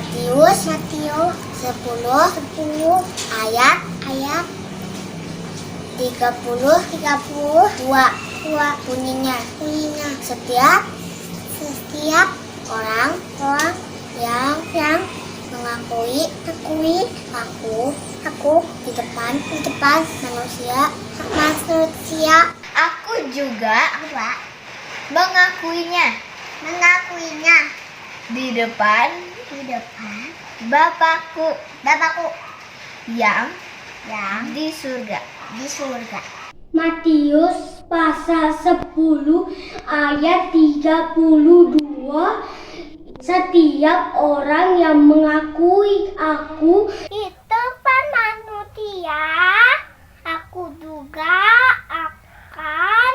Matius 10 ayat 32 bunyinya setiap orang yang mengakui aku di depan manusia aku juga mengakuinya di depan Bapakku yang di surga. Matius pasal 10 ayat 32. Setiap orang yang mengakui aku Di depan manusia, aku juga akan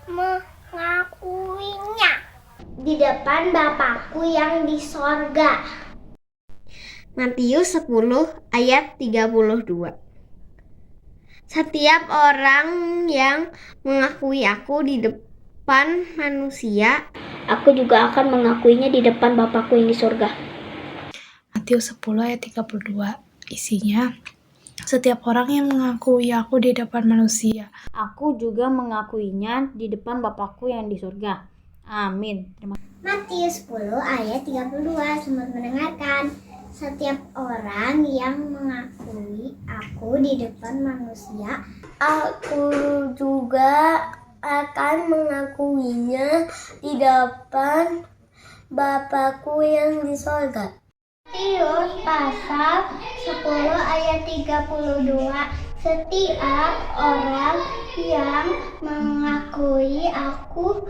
mengakuinya di depan Bapakku yang di sorga. Matius 10 ayat 32. Setiap orang yang mengakui aku di depan manusia, Aku juga akan mengakuinya di depan Bapakku yang di sorga. Matius 10 ayat 32. Isinya, setiap orang yang mengakui aku di depan manusia, Aku juga mengakuinya di depan Bapakku yang di surga. Amin. Terima kasih. Matius 10 ayat 32. Selamat mendengarkan. Setiap orang yang mengakui aku di depan manusia, Aku juga akan mengakuinya di depan Bapakku yang di sorga. Matius pasal 10 ayat 32. Setiap orang yang mengakui aku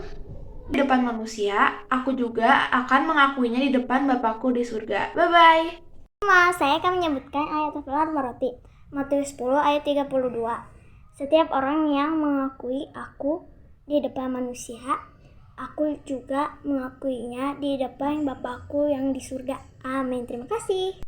Di depan manusia, aku juga akan mengakuinya di depan Bapakku di surga. Bye-bye. Saya akan menyebutkan ayat Al-Quran meroti. Matius 10 ayat 32. Setiap orang yang mengakui aku di depan manusia, aku juga mengakuinya di depan Bapakku yang di surga. Amin. Terima kasih.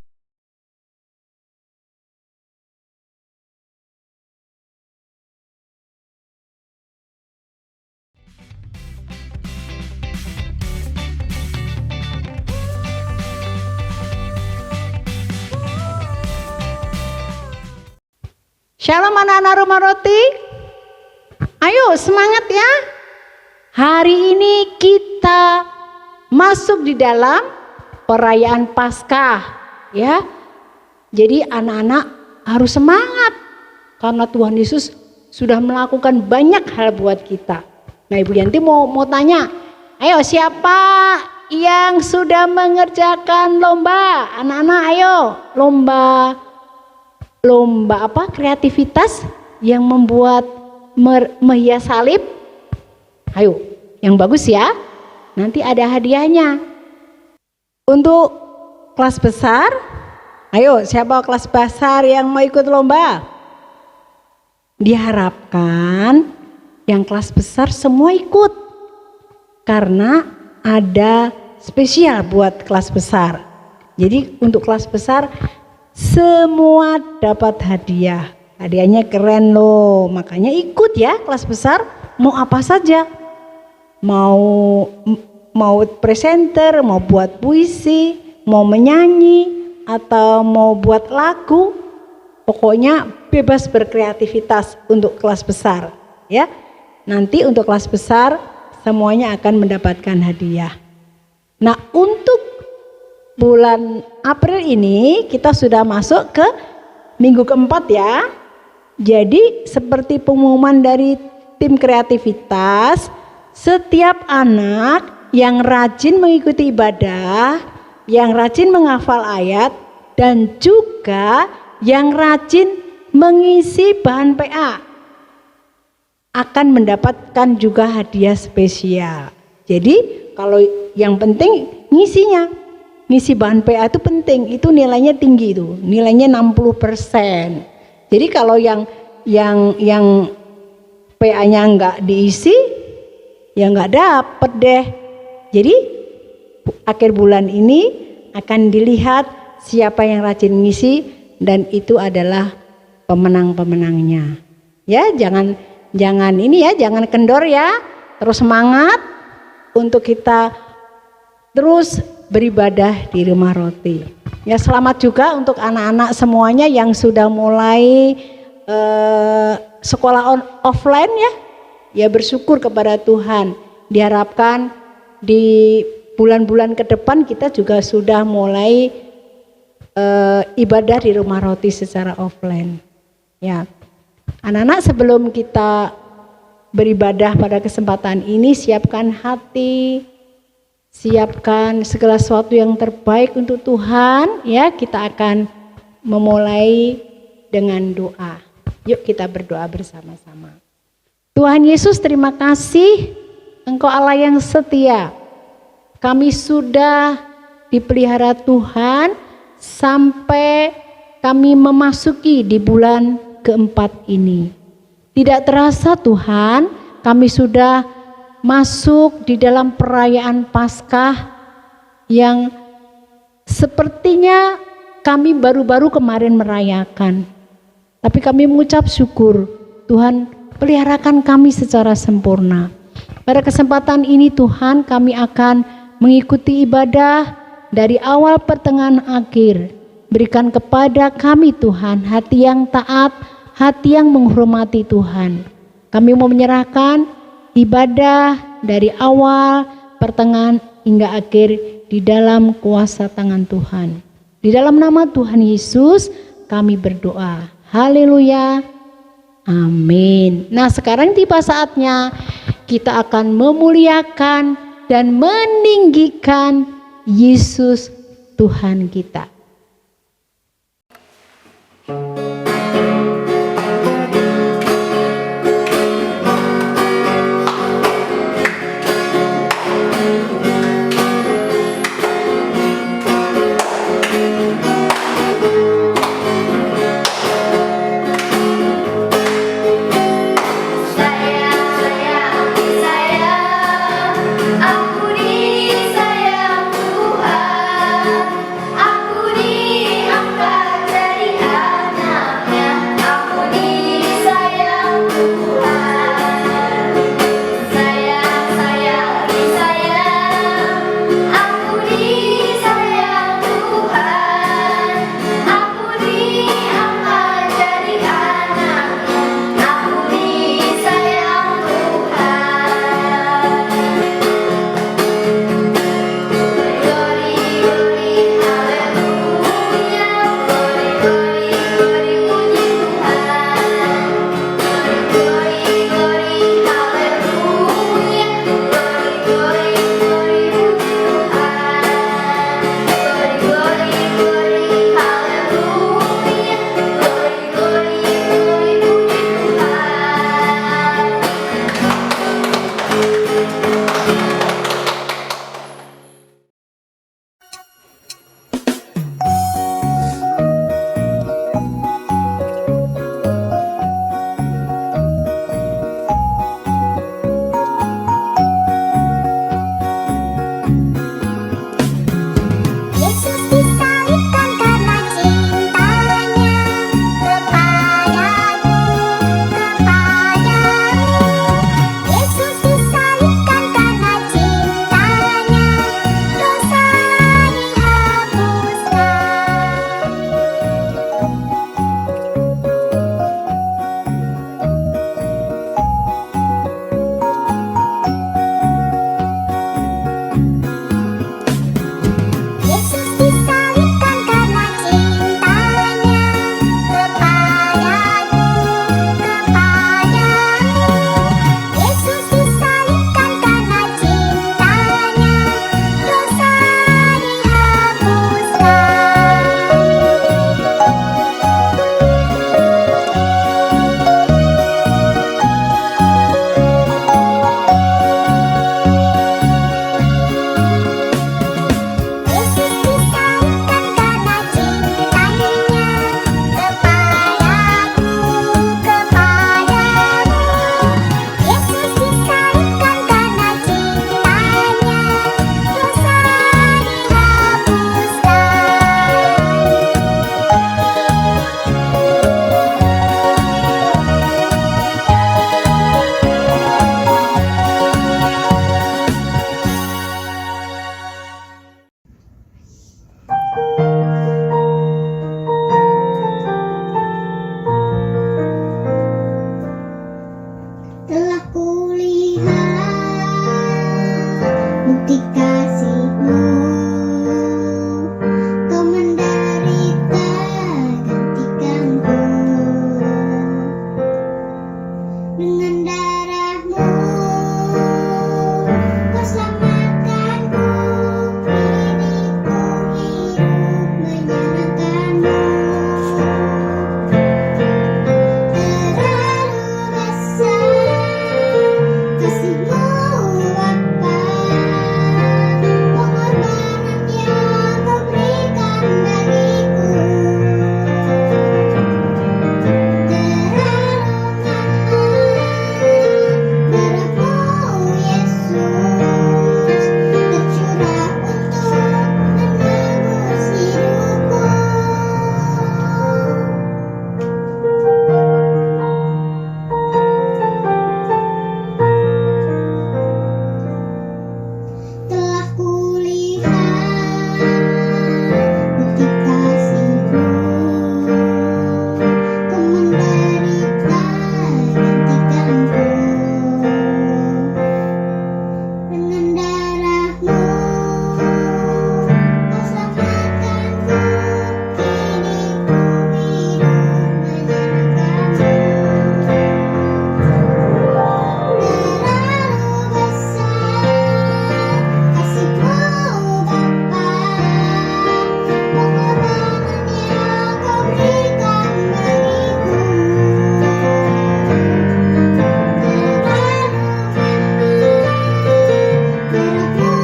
Shalom anak-anak rumah roti. Ayo semangat ya. Hari ini kita masuk di dalam perayaan Paskah ya. Jadi anak-anak harus semangat karena Tuhan Yesus sudah melakukan banyak hal buat kita. Nah, Ibu Yanti mau tanya, ayo siapa yang sudah mengerjakan lomba? Anak-anak ayo lomba apa? Kreativitas yang membuat menghias salib. Ayo, yang bagus ya. Nanti ada hadiahnya. Untuk kelas besar, ayo siapa kelas besar yang mau ikut lomba? Diharapkan yang kelas besar semua ikut. Karena ada spesial buat kelas besar. Jadi untuk kelas besar semua dapat hadiah. Hadiahnya keren loh. Makanya ikut ya kelas besar. Mau apa saja. Mau presenter, mau buat puisi, mau menyanyi, atau mau buat lagu. Pokoknya bebas berkreativitas untuk kelas besar ya. Nanti untuk kelas besar semuanya akan mendapatkan hadiah. Nah, untuk bulan April ini kita sudah masuk ke minggu keempat ya. Jadi seperti pengumuman dari tim kreativitas, setiap anak yang rajin mengikuti ibadah, yang rajin menghafal ayat, dan juga yang rajin mengisi bahan PA akan mendapatkan juga hadiah spesial. Jadi kalau yang penting ngisi bahan PA itu penting, itu nilainya tinggi itu, nilainya 60%. Jadi kalau yang PA-nya enggak diisi, ya enggak dapet deh. Jadi akhir bulan ini akan dilihat siapa yang rajin ngisi dan itu adalah pemenang-pemenangnya. Ya, jangan ini ya, jangan kendor ya. Terus semangat untuk kita terus beribadah di rumah roti. Ya, selamat juga untuk anak-anak semuanya yang sudah mulai sekolah offline ya. Ya, bersyukur kepada Tuhan. Diharapkan di bulan-bulan ke depan kita juga sudah mulai ibadah di rumah roti secara offline. Ya, anak-anak, sebelum kita beribadah pada kesempatan ini, siapkan hati, siapkan segala sesuatu yang terbaik untuk Tuhan. Ya, kita akan memulai dengan doa. Yuk kita berdoa bersama-sama. Tuhan Yesus, terima kasih, Engkau Allah yang setia. Kami sudah dipelihara Tuhan sampai kami memasuki di bulan keempat ini. Tidak terasa Tuhan, kami sudah masuk di dalam perayaan Paskah yang sepertinya kami baru-baru kemarin merayakan. Tapi kami mengucap syukur, Tuhan peliharakan kami secara sempurna. Pada kesempatan ini Tuhan, kami akan mengikuti ibadah dari awal pertengahan akhir. Berikan kepada kami Tuhan hati yang taat, hati yang menghormati Tuhan. Kami mau menyerahkan ibadah dari awal, pertengahan hingga akhir di dalam kuasa tangan Tuhan. Di dalam nama Tuhan Yesus kami berdoa. Haleluya. Amin. Nah, sekarang tiba saatnya kita akan memuliakan dan meninggikan Yesus Tuhan kita. Aku disayang Tuhan, aku Telah kulihat bukti kasih-Mu. Kau menderita gantikanku. Dengan darah-Mu Kau selamatkanku. Kini ku hidup menyenangkan-Mu. Terlalu besar kasih-Mu Bapa, pengorbanan yang Kau berikan bagiku. Terlalu darah-Mu Yesus tercurah untuk menebus hidupku. Telah kulihat bukti kasih-Mu. Kau menderita gantikanku. Dengan darah-Mu Kau selamatkanku. Kini ku hidup menyenangkan-Mu. Terlalu besar kasih-Mu Bapa, pengorbanan yang Kau berikan bagiku.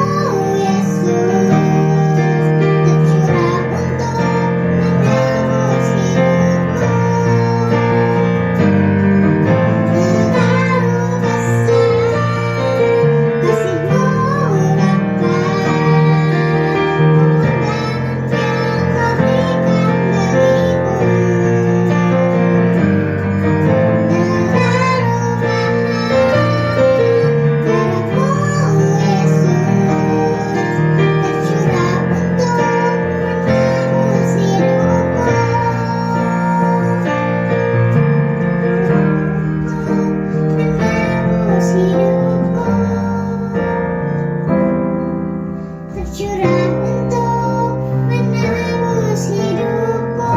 Darah-Mu Yesus tercurah untuk menebus hidupku. Terlalu besar kasih-Mu Bapa, pengorbanan yang Kau berikan bagiku. Darah-Mu Yesus tercurah untuk menebus hidupku. Menebus hidupku. Tercurah untuk menebus hidupku.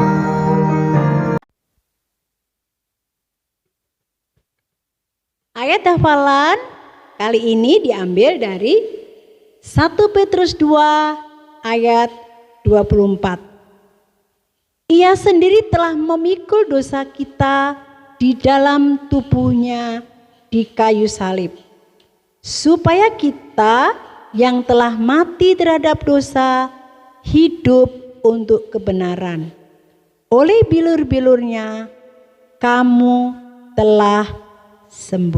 Ayat hafalan kali ini diambil dari 1 Petrus 2 ayat 24. Ia sendiri telah memikul dosa kita di dalam tubuhnya di kayu salib, supaya kita yang telah mati terhadap dosa hidup untuk kebenaran. Oleh bilur-bilurnya kamu telah sembuh.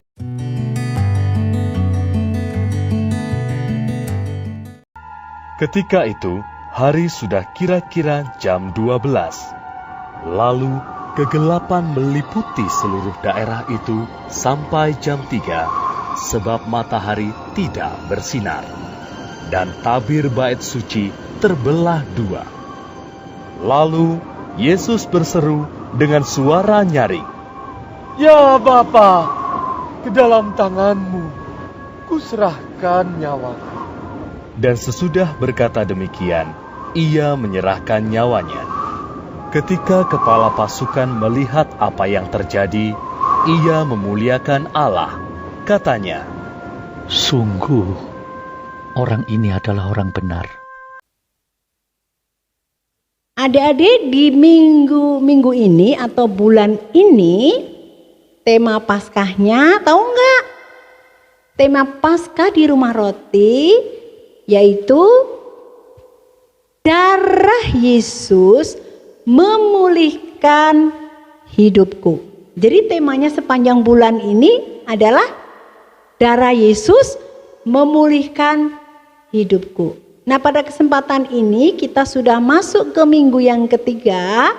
Ketika itu, hari sudah kira-kira jam 12. Lalu kegelapan meliputi seluruh daerah itu sampai jam 3, sebab matahari tidak bersinar. Dan tabir bait suci terbelah dua. Lalu Yesus berseru dengan suara nyaring, "Ya Bapa, ke dalam tangan-Mu kuserahkan nyawaku." Dan sesudah berkata demikian, ia menyerahkan nyawanya. Ketika kepala pasukan melihat apa yang terjadi, ia memuliakan Allah. Katanya, "Sungguh, orang ini adalah orang benar." Adik-adik, di minggu ini atau bulan ini, tema Paskahnya tahu nggak? Tema Paskah di Rumah Roti yaitu darah Yesus memulihkan hidupku. Jadi temanya sepanjang bulan ini adalah darah Yesus memulihkan hidupku. Nah, pada kesempatan ini kita sudah masuk ke minggu yang ketiga.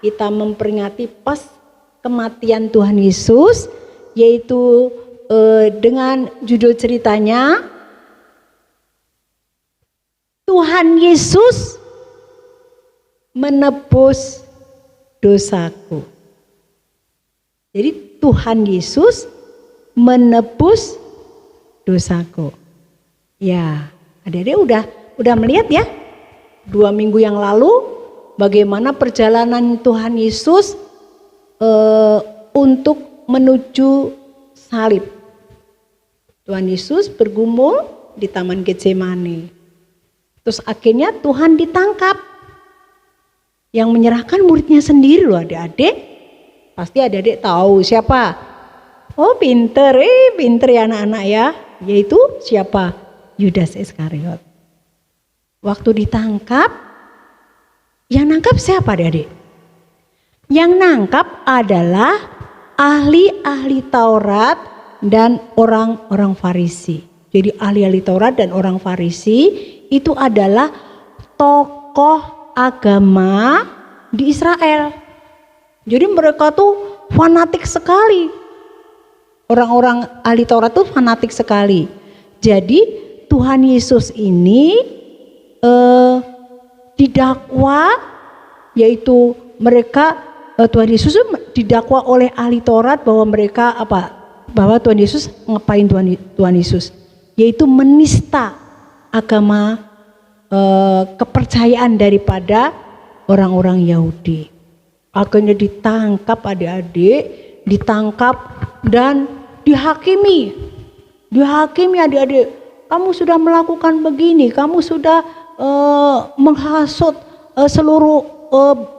Kita memperingati pas kematian Tuhan Yesus, yaitu dengan judul ceritanya Tuhan Yesus menebus dosaku. Jadi Tuhan Yesus menebus dosaku. Ya, adik-adik udah melihat ya 2 minggu yang lalu bagaimana perjalanan Tuhan Yesus untuk menuju salib. Tuhan Yesus bergumul di Taman Getsemani. Terus akhirnya Tuhan ditangkap. Yang menyerahkan muridnya sendiri loh adik-adik. Pasti adik-adik tahu siapa? Oh pinter ya anak-anak ya. Yaitu siapa? Yudas Iskariot. Waktu ditangkap, yang nangkap siapa adik-adik? Yang nangkap adalah ahli-ahli Taurat dan orang-orang Farisi. Jadi ahli-ahli Taurat dan orang Farisi itu adalah tokoh agama di Israel. Jadi mereka tuh fanatik sekali. Orang-orang ahli Taurat tuh fanatik sekali. Jadi Tuhan Yesus ini didakwa, yaitu mereka Tuhan Yesus didakwa oleh ahli Taurat bahwa mereka bahwa Tuhan Yesus ngapain Tuhan Yesus, yaitu menista agama kepercayaan daripada orang-orang Yahudi. Akhirnya ditangkap adik-adik, dan dihakimi adik-adik. Kamu sudah melakukan begini, kamu sudah menghasut seluruh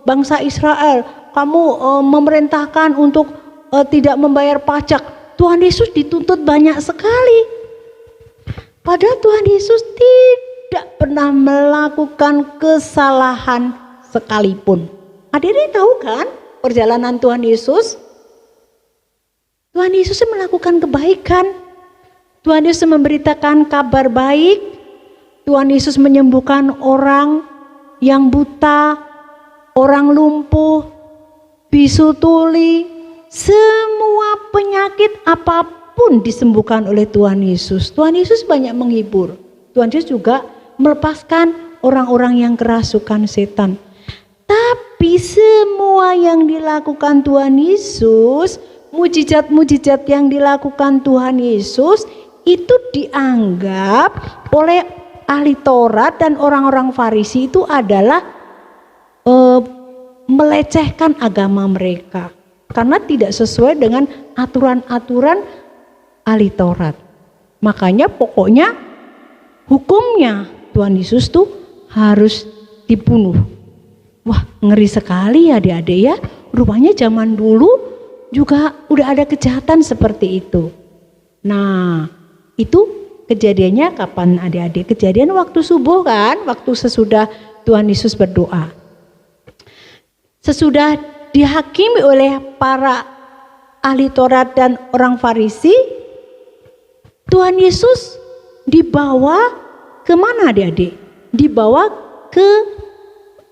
bangsa Israel, kamu memerintahkan untuk tidak membayar pajak. Tuhan Yesus dituntut banyak sekali. Padahal Tuhan Yesus tidak pernah melakukan kesalahan sekalipun. Adik-adik tahu kan perjalanan Tuhan Yesus? Tuhan Yesus melakukan kebaikan. Tuhan Yesus memberitakan kabar baik. Tuhan Yesus menyembuhkan orang yang buta, orang lumpuh, bisu tuli, semua penyakit apapun disembuhkan oleh Tuhan Yesus. Tuhan Yesus banyak menghibur. Tuhan Yesus juga melepaskan orang-orang yang kerasukan setan. Tapi semua yang dilakukan Tuhan Yesus, mujizat-mujizat yang dilakukan Tuhan Yesus itu dianggap oleh ahli Taurat dan orang-orang Farisi itu adalah melecehkan agama mereka karena tidak sesuai dengan aturan-aturan ahli Taurat. Makanya pokoknya hukumnya Tuhan Yesus tuh harus dibunuh. Wah, ngeri sekali ya adik-adik ya. Rupanya zaman dulu juga udah ada kejahatan seperti itu. Nah, itu kejadiannya kapan adik-adik? Kejadian waktu subuh kan, waktu sesudah Tuhan Yesus berdoa. Sesudah dihakimi oleh para ahli Taurat dan orang Farisi, Tuhan Yesus dibawa kemana adik-adik? Dibawa ke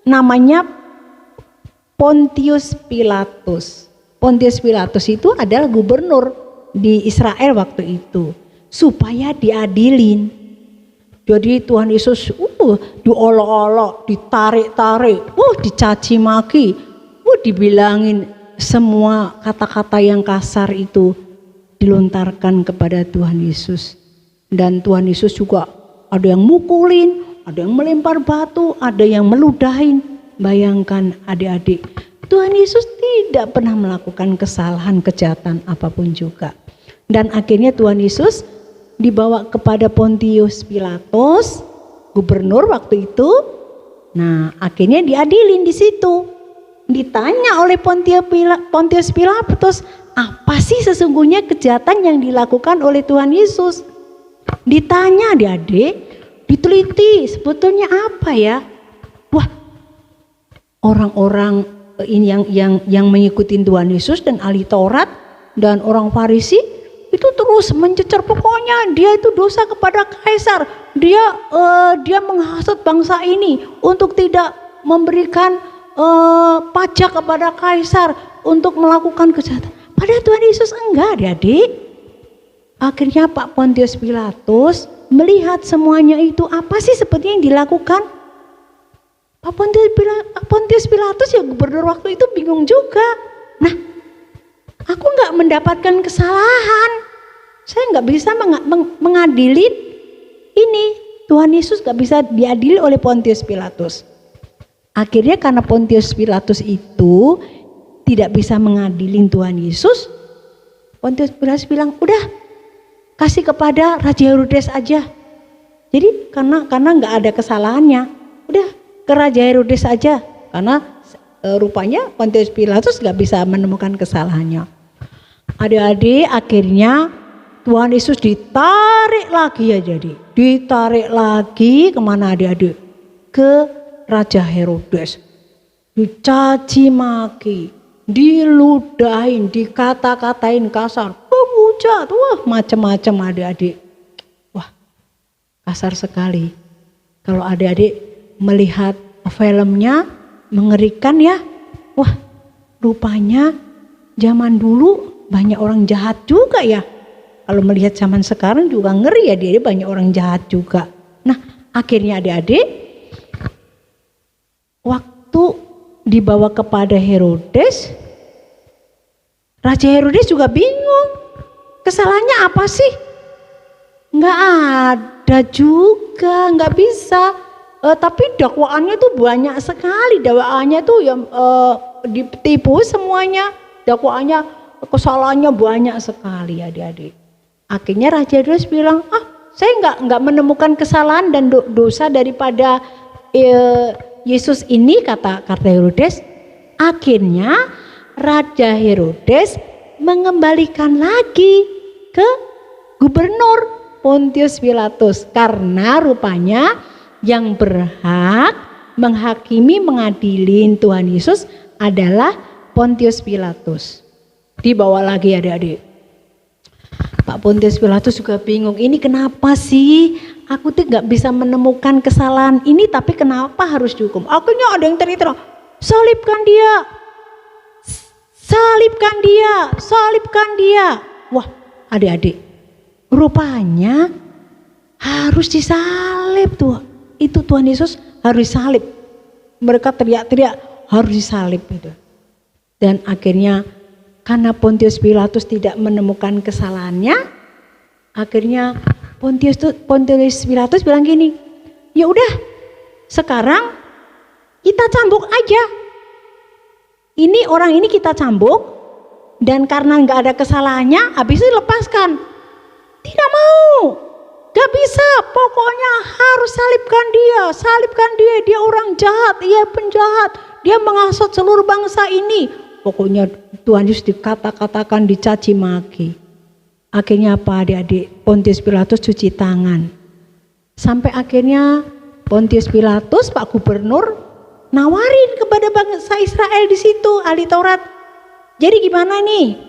namanya Pontius Pilatus. Pontius Pilatus itu adalah gubernur di Israel waktu itu, supaya diadilin. Jadi Tuhan Yesus diolok-olok, ditarik-tarik, dicaci maki, dibilangin semua kata-kata yang kasar itu dilontarkan kepada Tuhan Yesus. Dan Tuhan Yesus juga ada yang mukulin, ada yang melempar batu, ada yang meludahin. Bayangkan adik-adik, Tuhan Yesus tidak pernah melakukan kesalahan, kejahatan apapun juga. Dan akhirnya Tuhan Yesus dibawa kepada Pontius Pilatus, gubernur waktu itu. Nah, akhirnya diadilin di situ. Ditanya oleh Pontius Pilatus, apa sih sesungguhnya kejahatan yang dilakukan oleh Tuhan Yesus? Ditanya adik-adik, diteliti sebetulnya apa ya? Wah, orang-orang ini yang mengikuti Tuhan Yesus dan ahli Taurat dan orang Farisi itu terus mencecer, pokoknya dia itu dosa kepada Kaisar. Dia menghasut bangsa ini untuk tidak memberikan pajak kepada Kaisar, untuk melakukan kejahatan. Padahal Tuhan Yesus enggak, adik-adik. Akhirnya Pak Pontius Pilatus melihat semuanya itu, apa sih seperti yang dilakukan? Pak Pontius Pilatus ya gubernur waktu itu bingung juga. Nah, aku enggak mendapatkan kesalahan. nggak bisa mengadili ini. Tuhan Yesus nggak bisa diadili oleh Pontius Pilatus. Akhirnya karena Pontius Pilatus itu tidak bisa mengadili Tuhan Yesus, Pontius Pilatus bilang, udah kasih kepada Raja Herodes aja. Jadi karena nggak ada kesalahannya, udah ke Raja Herodes aja. Karena rupanya Pontius Pilatus nggak bisa menemukan kesalahannya. Adik-adik, akhirnya Tuhan Yesus ditarik lagi ya, jadi ditarik lagi kemana adik-adik? Ke Raja Herodes. Dicaci maki, diludahin, dikata-katain kasar, menghujat, wah macam-macam adik-adik. Wah kasar sekali. Kalau adik-adik melihat filmnya mengerikan ya. Wah rupanya zaman dulu banyak orang jahat juga ya. Kalau melihat zaman sekarang juga ngeri ya, dia banyak orang jahat juga. Nah akhirnya adik-adik waktu dibawa kepada Herodes, Raja Herodes juga bingung. Kesalahannya apa sih? Nggak ada juga, nggak bisa. Tapi dakwaannya tuh banyak sekali. Dakwaannya tuh yang ditipu semuanya. Dakwaannya, kesalahannya banyak sekali adik-adik. Akhirnya Raja Herodes bilang, saya nggak menemukan kesalahan dan dosa daripada Yesus ini, kata Herodes. Akhirnya Raja Herodes mengembalikan lagi ke gubernur Pontius Pilatus, karena rupanya yang berhak menghakimi, mengadili Tuhan Yesus adalah Pontius Pilatus. Dibawa lagi adik-adik. Pak Pontius Pilatus juga bingung, ini kenapa sih? Aku tuh gak bisa menemukan kesalahan ini, tapi kenapa harus dihukum? Akhirnya ada yang teriak, salibkan dia, salibkan dia, salibkan dia. Wah adik-adik, rupanya harus disalib tuh. Itu Tuhan Yesus harus salib. Mereka teriak-teriak harus disalib itu. Dan akhirnya karena Pontius Pilatus tidak menemukan kesalahannya, akhirnya Pontius Pilatus bilang gini, ya udah sekarang kita cambuk aja. Ini orang ini kita cambuk, dan karena nggak ada kesalahannya, habis itu lepaskan. Tidak mau, nggak bisa. Pokoknya harus salibkan dia, dia orang jahat, dia penjahat, dia menghasut seluruh bangsa ini. Pokoknya Tuhan Yesus dikata-katakan, dicaci maki. Akhirnya apa adik-adik? Pontius Pilatus cuci tangan. Sampai akhirnya Pontius Pilatus, Pak Gubernur, nawarin kepada bangsa Israel di situ ahli Taurat. Jadi gimana nih?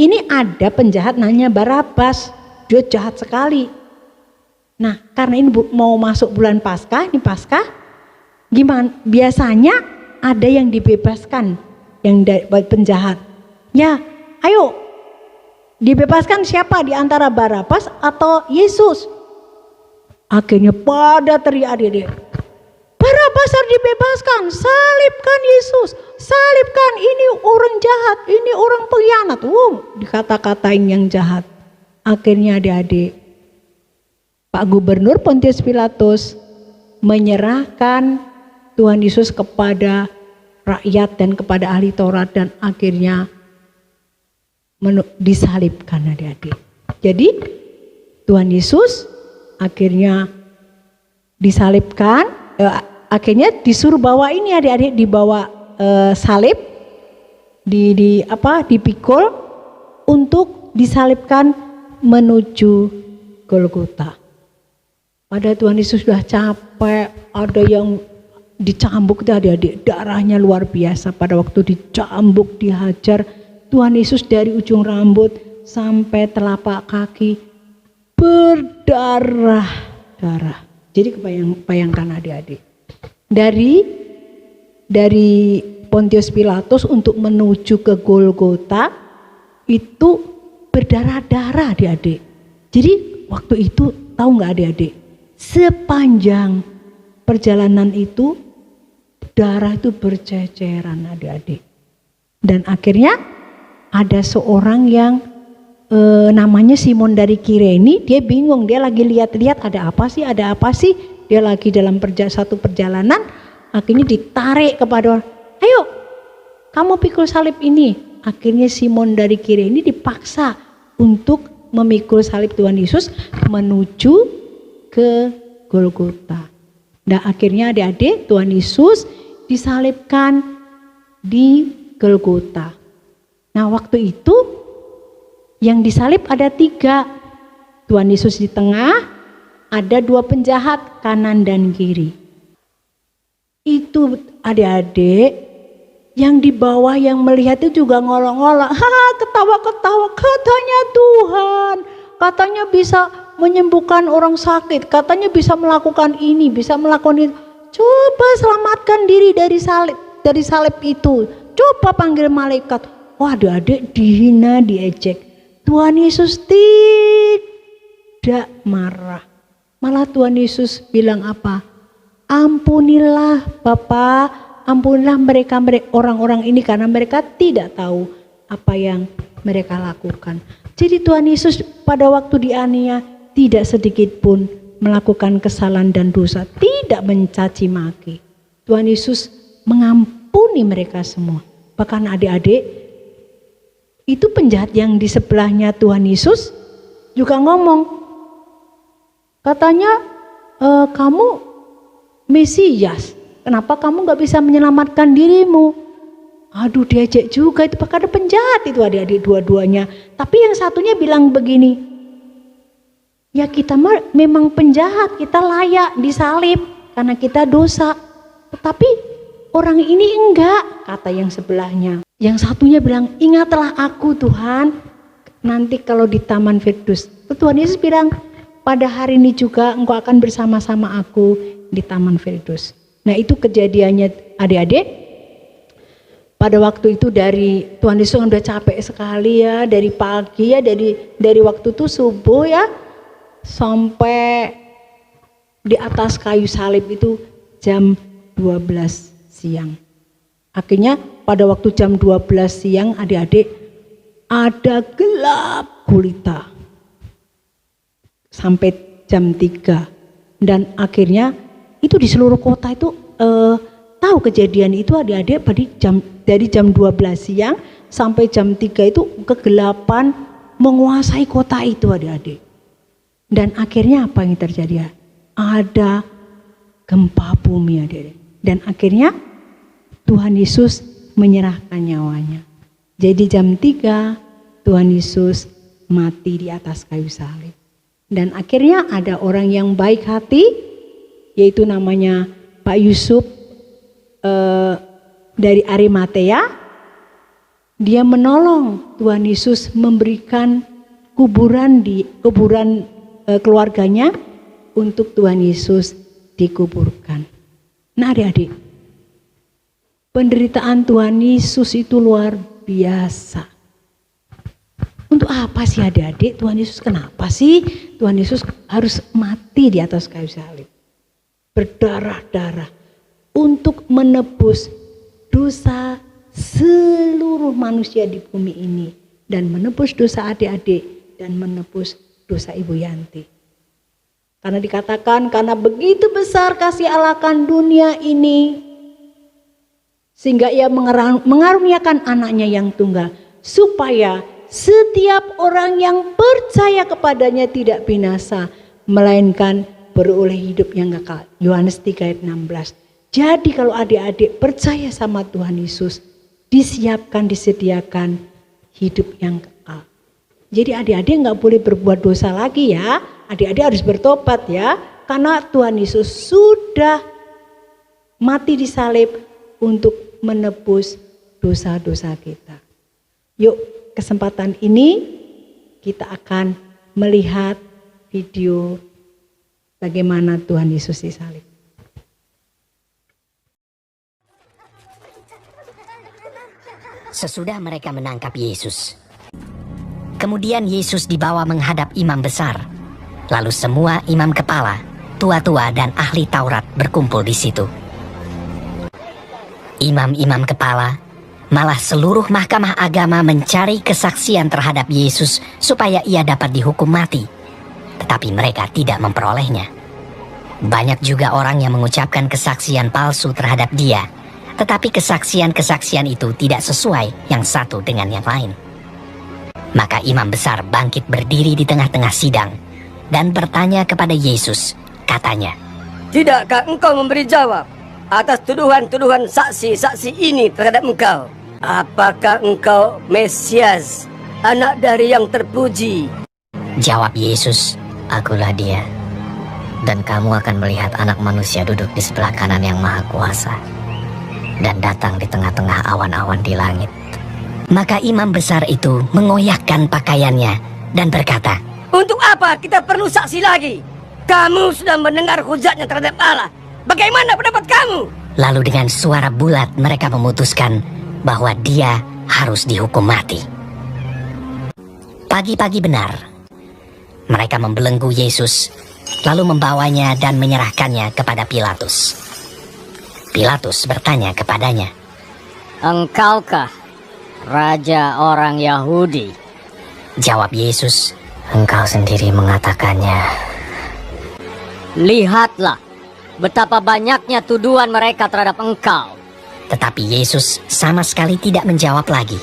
Ini ada penjahat namanya Barabas. Dia jahat sekali. Nah, karena ini mau masuk bulan Paskah, ini Paskah, gimana? Biasanya ada yang dibebaskan, yang penjahat. Ya, ayo dibebaskan siapa di antara Barabas atau Yesus? Akhirnya pada teriak dia, Barabas harus dibebaskan, salibkan Yesus, salibkan, ini orang jahat, ini orang pengkhianat. Dikata-katain yang jahat. Akhirnya adik-adik, Pak Gubernur Pontius Pilatus menyerahkan Tuhan Yesus kepada rakyat dan kepada ahli Taurat, dan akhirnya disalibkan adik-adik. Jadi Tuhan Yesus akhirnya disalibkan, akhirnya disuruh bawa ini adik-adik, dibawa salib, dipikul untuk disalibkan menuju Golgota. Pada Tuhan Yesus sudah capek, ada yang dicambuk itu adik-adik, darahnya luar biasa. Pada waktu dicambuk, dihajar, Tuhan Yesus dari ujung rambut sampai telapak kaki berdarah-darah. Jadi bayangkan adik-adik, dari Pontius Pilatus untuk menuju ke Golgota itu berdarah-darah adik-adik. Jadi waktu itu tahu nggak adik-adik, sepanjang perjalanan itu darah itu berceceran adik-adik. Dan akhirnya ada seorang yang namanya Simon dari Kirene, dia bingung, dia lagi lihat-lihat ada apa sih, dia lagi dalam satu perjalanan, akhirnya ditarik kepada orang, ayo kamu pikul salib ini. Akhirnya Simon dari Kirene dipaksa untuk memikul salib Tuhan Yesus menuju ke Golgota. Nah akhirnya adik-adik, Tuhan Yesus disalibkan di Golgota. Nah waktu itu yang disalib ada 3. Tuhan Yesus di tengah, ada 2 penjahat kanan dan kiri. Itu adik-adik yang di bawah yang melihat itu juga ngolok-ngolok, ketawa-ketawa, katanya Tuhan, katanya bisa menyembuhkan orang sakit, katanya bisa melakukan ini, bisa melakukan itu. Coba selamatkan diri dari salib itu. Coba panggil malaikat. Wah adik-adik dihina, diejek. Tuhan Yesus tidak marah. Malah Tuhan Yesus bilang apa? Ampunilah Bapa, ampunilah mereka orang-orang ini karena mereka tidak tahu apa yang mereka lakukan. Jadi Tuhan Yesus pada waktu dianiaya tidak sedikit pun melakukan kesalahan dan dosa, tidak mencaci maki. Tuhan Yesus mengampuni mereka semua. Bahkan adik-adik, itu penjahat yang di sebelahnya Tuhan Yesus juga ngomong, katanya kamu Mesias, kenapa kamu gak bisa menyelamatkan dirimu? Aduh diajak juga itu, bahkan ada penjahat itu adik-adik dua-duanya. Tapi yang satunya bilang begini, ya kita memang penjahat, kita layak disalib karena kita dosa. Tetapi orang ini enggak, kata yang sebelahnya. Yang satunya bilang, ingatlah aku Tuhan, nanti kalau di Taman Firdaus. Tuhan Yesus bilang, pada hari ini juga engkau akan bersama-sama aku di Taman Firdaus. Nah itu kejadiannya adik-adik. Pada waktu itu dari Tuhan Yesus udah capek sekali ya, dari pagi ya, dari waktu itu subuh ya, sampai di atas kayu salib itu jam 12 siang. Akhirnya pada waktu jam 12 siang adik-adik ada gelap gulita sampai jam 3. Dan akhirnya itu di seluruh kota itu tahu kejadian itu adik-adik dari jam 12 siang sampai jam 3 itu kegelapan menguasai kota itu adik-adik. Dan akhirnya apa yang terjadi? Ada gempa bumi adik-adik. Dan akhirnya Tuhan Yesus menyerahkan nyawanya. Jadi jam 3 Tuhan Yesus mati di atas kayu salib. Dan akhirnya ada orang yang baik hati, yaitu namanya Pak Yusuf dari Arimatea. Dia menolong Tuhan Yesus memberikan kuburan keluarganya untuk Tuhan Yesus dikuburkan. Nah adik-adik, penderitaan Tuhan Yesus itu luar biasa. Untuk apa sih adik-adik? Tuhan Yesus kenapa sih Tuhan Yesus harus mati di atas kayu salib? Berdarah-darah untuk menebus dosa seluruh manusia di bumi ini. Dan menebus dosa adik-adik dan menebus dosa Ibu Yanti. Karena dikatakan karena begitu besar kasih Allah akan dunia ini, sehingga ia mengaruniakan anaknya yang tunggal, supaya setiap orang yang percaya kepadanya tidak binasa, melainkan beroleh hidup yang kekal. Yohanes 3 ayat 16. Jadi kalau adik-adik percaya sama Tuhan Yesus, disediakan hidup yang kekal. Jadi adik-adik gak boleh berbuat dosa lagi ya. Adik-adik harus bertobat ya. Karena Tuhan Yesus sudah mati di salib untuk menebus dosa-dosa kita. Yuk, kesempatan ini kita akan melihat video bagaimana Tuhan Yesus disalib. Sesudah mereka menangkap Yesus, kemudian Yesus dibawa menghadap imam besar. Lalu semua imam kepala, tua-tua dan ahli Taurat berkumpul di situ. Imam-imam kepala Malah seluruh mahkamah agama mencari kesaksian terhadap Yesus supaya ia dapat dihukum mati. Tetapi mereka tidak memperolehnya. Banyak juga orang yang mengucapkan kesaksian palsu terhadap dia, tetapi kesaksian-kesaksian itu tidak sesuai yang satu dengan yang lain. Maka imam besar bangkit berdiri di tengah-tengah sidang dan bertanya kepada Yesus, katanya, "Tidakkah engkau memberi jawab atas tuduhan-tuduhan saksi-saksi ini terhadap engkau? Apakah engkau Mesias, anak dari yang terpuji?" Jawab Yesus, "Akulah dia. Dan kamu akan melihat Anak Manusia duduk di sebelah kanan yang Maha Kuasa dan datang di tengah-tengah awan-awan di langit." Maka imam besar itu mengoyakkan pakaiannya dan berkata, "Untuk apa kita perlu saksi lagi? Kamu sudah mendengar hujatnya terhadap Allah. Bagaimana pendapat kamu?" Lalu dengan suara bulat mereka memutuskan bahwa dia harus dihukum mati. Pagi-pagi benar, mereka membelenggu Yesus, lalu membawanya dan menyerahkannya kepada Pilatus. Pilatus bertanya kepadanya, "Engkaukah raja orang Yahudi?" Jawab Yesus, "Engkau sendiri mengatakannya." "Lihatlah betapa banyaknya tuduhan mereka terhadap engkau." Tetapi Yesus sama sekali tidak menjawab lagi,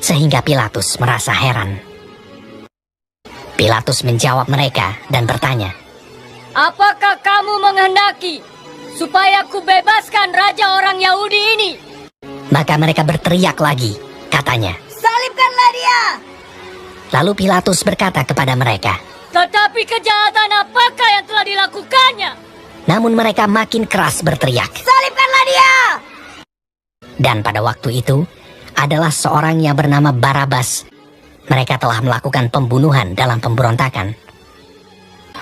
sehingga Pilatus merasa heran. Pilatus menjawab mereka dan bertanya, "Apakah kamu menghendaki supaya ku bebaskan raja orang Yahudi ini?" Maka mereka berteriak lagi, katanya, "Salibkanlah dia!" Lalu Pilatus berkata kepada mereka, "Tetapi kejahatan apakah yang telah dilakukannya?" Namun mereka makin keras berteriak. "Salibkanlah dia!" Dan pada waktu itu adalah seorang yang bernama Barabas. Mereka telah melakukan pembunuhan dalam pemberontakan.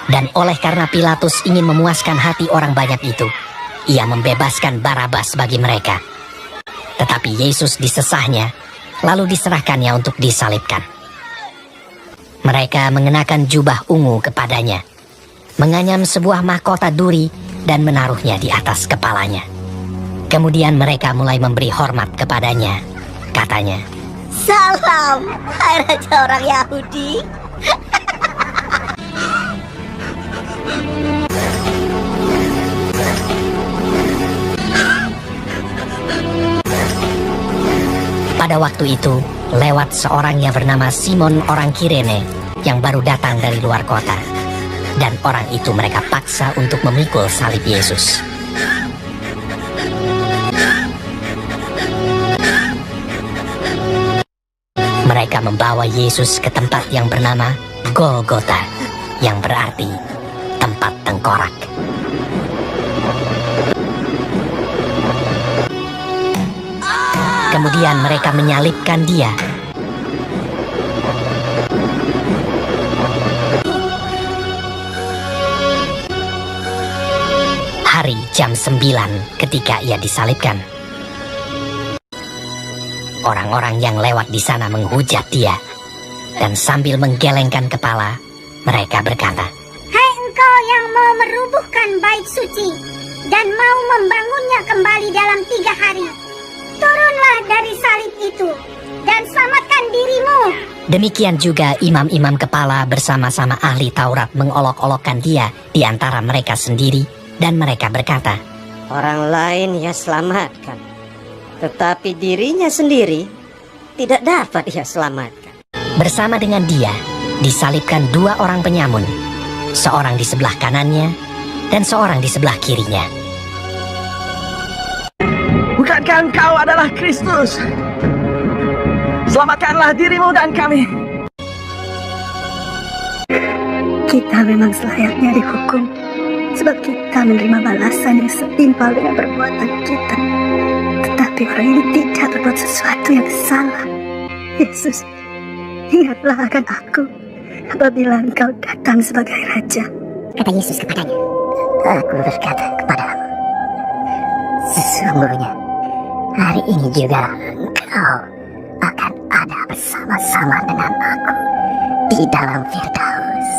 Dan oleh karena Pilatus ingin memuaskan hati orang banyak itu, ia membebaskan Barabas bagi mereka. Tetapi Yesus disesahnya, lalu diserahkannya untuk disalibkan. Mereka mengenakan jubah ungu kepadanya, menganyam sebuah mahkota duri dan menaruhnya di atas kepalanya. Kemudian mereka mulai memberi hormat kepadanya. Katanya, "Salam, hai raja orang Yahudi." Pada waktu itu, lewat seorang yang bernama Simon orang Kirene yang baru datang dari luar kota. Dan orang itu mereka paksa untuk memikul salib Yesus. Mereka membawa Yesus ke tempat yang bernama Golgota, yang berarti tempat tengkorak. Kemudian mereka menyalibkan dia. Hari jam 9 ketika ia disalibkan. Orang-orang yang lewat di sana menghujat dia, dan sambil menggelengkan kepala, mereka berkata, "Hai engkau yang mau merubuhkan bait suci dan mau membangunnya kembali dalam 3 hari, turunlah dari salib itu dan selamatkan dirimu." Demikian juga imam-imam kepala bersama-sama ahli Taurat mengolok-olokkan dia di antara mereka sendiri, dan mereka berkata, "Orang lain ia selamatkan, tetapi dirinya sendiri tidak dapat ia selamatkan." Bersama dengan dia disalibkan 2 orang penyamun, seorang di sebelah kanannya dan seorang di sebelah kirinya. "Bukankah engkau adalah Kristus? Selamatkanlah dirimu dan kami." Kita memang selayaknya dihukum, sebab kita menerima balasan yang setimpal dengan perbuatan kita. Tetapi orang ini tidak berbuat sesuatu yang salah. Yesus, ingatlah akan aku apabila engkau datang sebagai Raja. Kata Yesus kepadanya, "Aku berkata kepadamu, sesungguhnya hari ini juga engkau akan ada bersama-sama dengan aku di dalam Firdaus."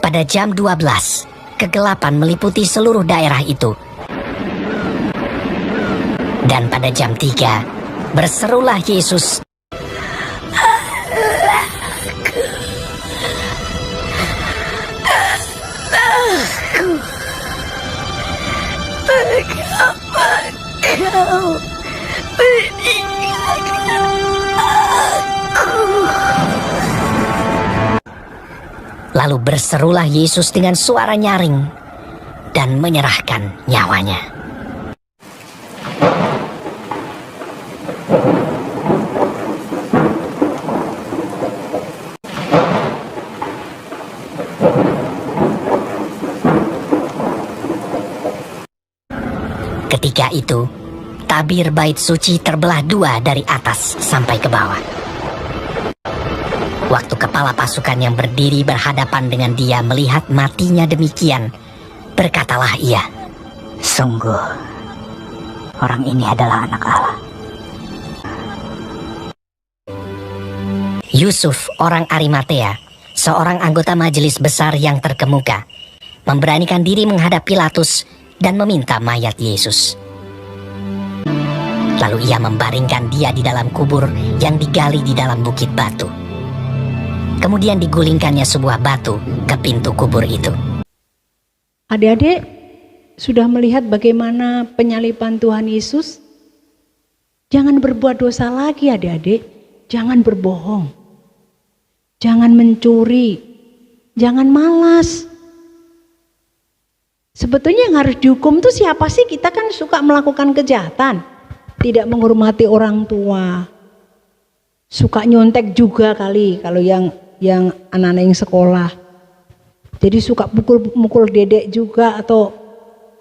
Pada jam 12, kegelapan meliputi seluruh daerah itu. Dan pada jam 3, berserulah Yesus, Mengapa kau meninggalkan aku? Lalu berserulah Yesus dengan suara nyaring dan menyerahkan nyawanya. Ketika itu, tabir bait suci terbelah 2 dari atas sampai ke bawah. Waktu kepala pasukan yang berdiri berhadapan dengan dia melihat matinya demikian, berkatalah ia, Sungguh, orang ini adalah anak Allah. Yusuf, orang Arimatea, seorang anggota majelis besar yang terkemuka, memberanikan diri menghadap Pilatus dan meminta mayat Yesus. Lalu ia membaringkan dia di dalam kubur yang digali di dalam bukit batu. Kemudian digulingkannya sebuah batu ke pintu kubur itu. Adik-adik sudah melihat bagaimana penyaliban Tuhan Yesus? Jangan berbuat dosa lagi adik-adik. Jangan berbohong. Jangan mencuri. Jangan malas. Sebetulnya yang harus dihukum itu siapa sih? Kita kan suka melakukan kejahatan. Tidak menghormati orang tua. Suka nyontek juga kali kalau yang anak-anak yang sekolah. Jadi suka mukul dedek juga atau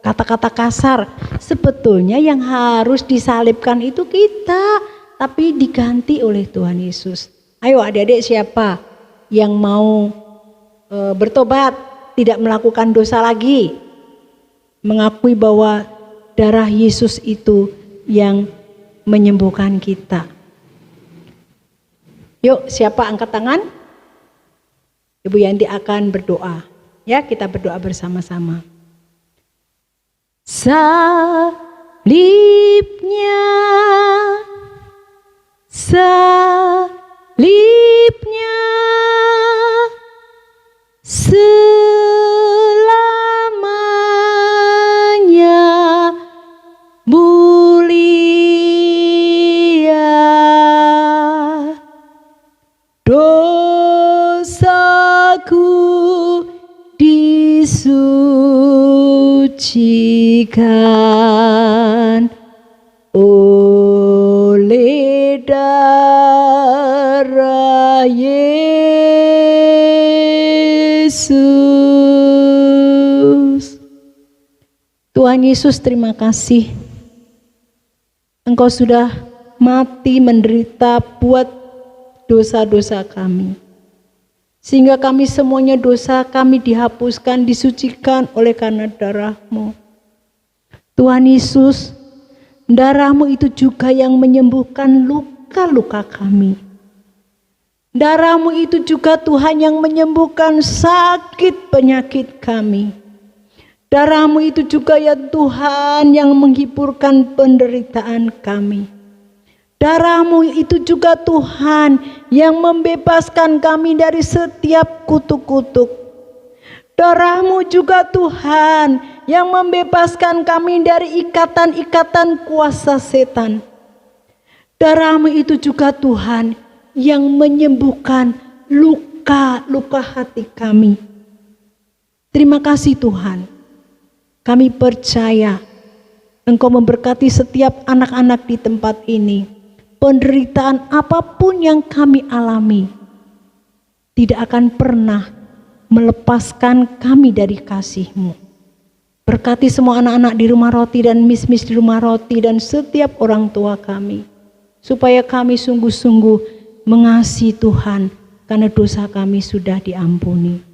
kata-kata kasar. Sebetulnya yang harus disalibkan itu kita, tapi diganti oleh Tuhan Yesus. Ayo adik-adik, siapa yang mau bertobat, tidak melakukan dosa lagi, mengakui bahwa darah Yesus itu yang menyembuhkan kita. Yuk, siapa angkat tangan? Ibu Yanti akan berdoa. Ya, kita berdoa bersama-sama. Salibnya, salibnya, selamanya mulia. Dosaku disucikan oleh darah Yesus. Tuhan Yesus, terima kasih. Engkau sudah mati menderita buat dosa-dosa kami. Sehingga kami semuanya dosa kami dihapuskan, disucikan oleh karena darah-Mu. Tuhan Yesus, darah-Mu itu juga yang menyembuhkan luka-luka kami. Darah-Mu itu juga Tuhan yang menyembuhkan sakit penyakit kami. Darah-Mu itu juga ya Tuhan yang menghiburkan penderitaan kami. Darah-Mu itu juga Tuhan yang membebaskan kami dari setiap kutuk-kutuk. Darah-Mu juga Tuhan yang membebaskan kami dari ikatan-ikatan kuasa setan. Darah-Mu itu juga Tuhan yang menyembuhkan luka-luka hati kami. Terima kasih Tuhan. Kami percaya Engkau memberkati setiap anak-anak di tempat ini. Penderitaan apapun yang kami alami tidak akan pernah melepaskan kami dari kasih-Mu. Berkati semua anak-anak di rumah roti dan mis-mis di rumah roti dan setiap orang tua kami. Supaya kami sungguh-sungguh mengasihi Tuhan karena dosa kami sudah diampuni.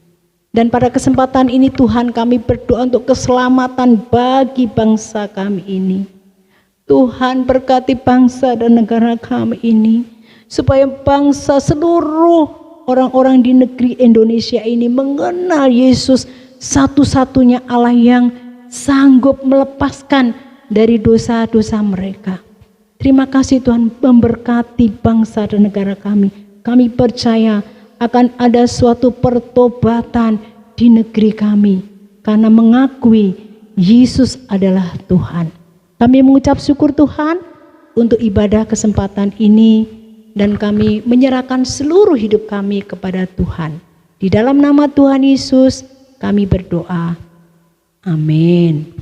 Dan pada kesempatan ini Tuhan, kami berdoa untuk keselamatan bagi bangsa kami ini. Tuhan, berkati bangsa dan negara kami ini, supaya bangsa seluruh orang-orang di negeri Indonesia ini mengenal Yesus, satu-satunya Allah yang sanggup melepaskan dari dosa-dosa mereka. Terima kasih Tuhan memberkati bangsa dan negara kami. Kami percaya akan ada suatu pertobatan di negeri kami karena mengakui Yesus adalah Tuhan. Kami mengucap syukur Tuhan untuk ibadah kesempatan ini dan kami menyerahkan seluruh hidup kami kepada Tuhan. Di dalam nama Tuhan Yesus kami berdoa. Amin.